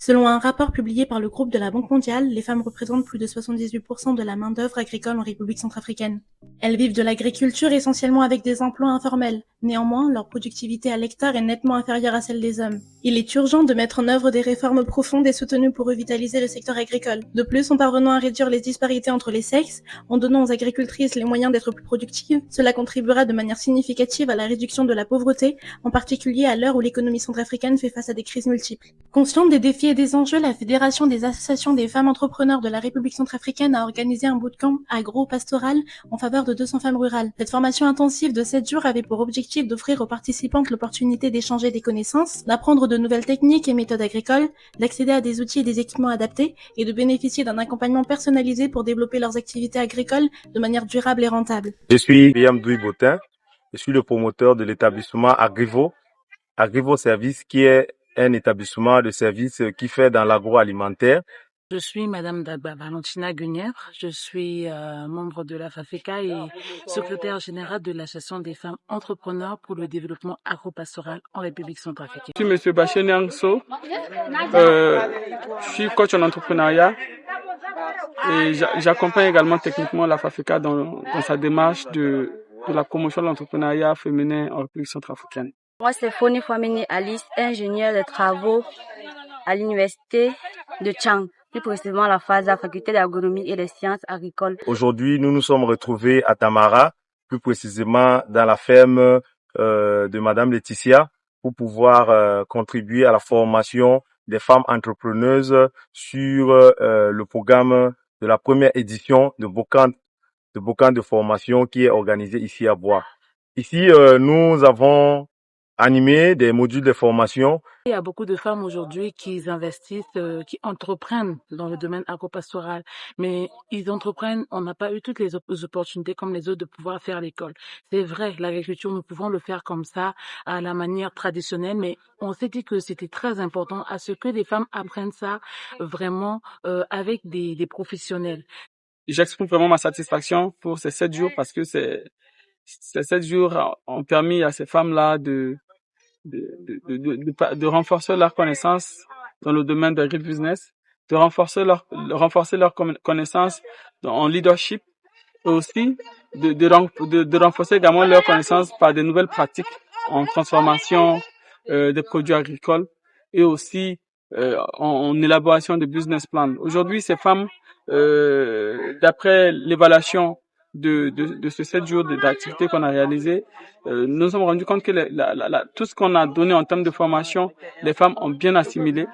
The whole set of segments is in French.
Selon un rapport publié par le groupe de la Banque mondiale, les femmes représentent plus de 78% de la main-d'œuvre agricole en République centrafricaine. Elles vivent de l'agriculture essentiellement avec des emplois informels. Néanmoins, leur productivité à l'hectare est nettement inférieure à celle des hommes. Il est urgent de mettre en œuvre des réformes profondes et soutenues pour revitaliser le secteur agricole. De plus, en parvenant à réduire les disparités entre les sexes, en donnant aux agricultrices les moyens d'être plus productives, cela contribuera de manière significative à la réduction de la pauvreté, en particulier à l'heure où l'économie centrafricaine fait face à des crises multiples. Consciente des défis et des enjeux, la Fédération des associations des femmes entrepreneurs de la République centrafricaine a organisé un bootcamp agro-pastoral en faveur de 200 femmes rurales. Cette formation intensive de 7 jours avait pour objectif d'offrir aux participantes l'opportunité d'échanger des connaissances, d'apprendre de nouvelles techniques et méthodes agricoles, d'accéder à des outils et des équipements adaptés et de bénéficier d'un accompagnement personnalisé pour développer leurs activités agricoles de manière durable et rentable. Je suis William Douy-Botin, je suis le promoteur de l'établissement Agrivo Service, qui est un établissement de services qui fait dans l'agroalimentaire. Je suis Madame Valentina Guenièvre, je suis membre de la FAFECA et secrétaire générale de l'Association des femmes entrepreneurs pour le développement agropastoral en République centrafricaine. Je suis Monsieur Bachir Nyangso, je suis coach en entrepreneuriat et j'accompagne également techniquement la FAFECA dans sa démarche de la promotion de l'entrepreneuriat féminin en République centrafricaine. Moi, c'est Foni Fouameni Alice, ingénieure de travaux à l'université de Tchang, plus précisément à la FASA, faculté d'agronomie et des sciences agricoles. Aujourd'hui, nous nous sommes retrouvés à Tamara, plus précisément dans la ferme de Madame Laetitia, pour pouvoir contribuer à la formation des femmes entrepreneuses sur le programme de la première édition de Bocan de formation qui est organisé ici à Bois. Ici, nous avons animé des modules de formation. Il y a beaucoup de femmes aujourd'hui qui investissent, qui entreprennent dans le domaine agropastoral, mais ils entreprennent, on n'a pas eu toutes les opportunités comme les autres de pouvoir faire l'école. C'est vrai, l'agriculture, nous pouvons le faire comme ça, à la manière traditionnelle, mais on s'est dit que c'était très important à ce que les femmes apprennent ça vraiment avec des professionnels. J'exprime vraiment ma satisfaction pour ces 7 jours parce que ces 7 jours ont permis à ces femmes-là de renforcer leurs connaissances dans le domaine de l'agribusiness, de renforcer leurs connaissances en leadership et aussi de renforcer également leurs connaissances par de nouvelles pratiques en transformation des produits agricoles et aussi en élaboration de business plans. Aujourd'hui, ces femmes, d'après l'évaluation de ces 7 jours d'activité qu'on a réalisé, nous nous sommes rendus compte que tout ce qu'on a donné en termes de formation, les femmes ont bien assimilé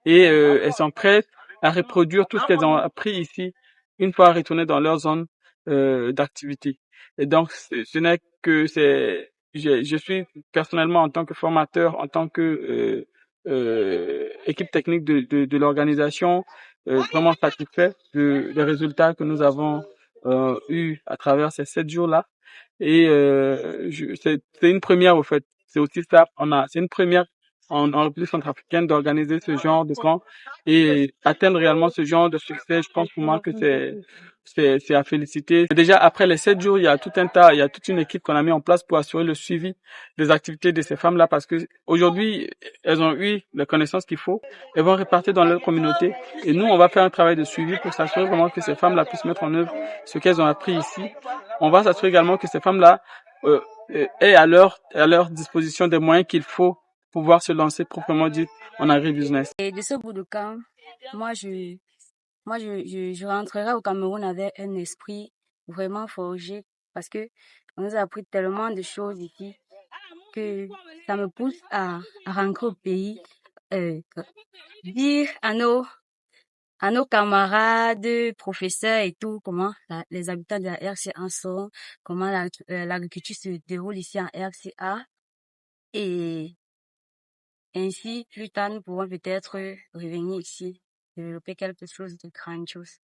et elles sont prêtes à reproduire tout ce qu'elles ont appris ici une fois retournées dans leur zone d'activité. Et donc, ce n'est que je suis personnellement en tant que formateur, en tant que équipe technique de l'organisation, vraiment satisfait des résultats que nous avons eu à travers ces 7 jours-là. Et c'est une première au fait. C'est aussi ça. C'est une première en République centrafricaine d'organiser ce genre de camp et atteindre réellement ce genre de succès. Je pense pour moi que c'est à féliciter. Et déjà après les 7 jours, il y a toute une équipe qu'on a mis en place pour assurer le suivi des activités de ces femmes-là parce que aujourd'hui, elles ont eu les connaissances qu'il faut. Elles vont répartir dans leur communauté et nous, on va faire un travail de suivi pour s'assurer vraiment que ces femmes-là puissent mettre en œuvre ce qu'elles ont appris ici. On va s'assurer également que ces femmes-là aient à leur disposition des moyens qu'il faut pouvoir se lancer proprement dit en agribusiness. Et de ce bout de camp, moi, je rentrerai au Cameroun avec un esprit vraiment forgé parce que on nous a appris tellement de choses ici que ça me pousse à rentrer au pays, dire à nos camarades, professeurs et tout, comment les habitants de la RCA en sont, comment l'agriculture se déroule ici en RCA. Et ainsi, plus tard, nous pouvons peut-être revenir ici, développer quelque chose de grandiose.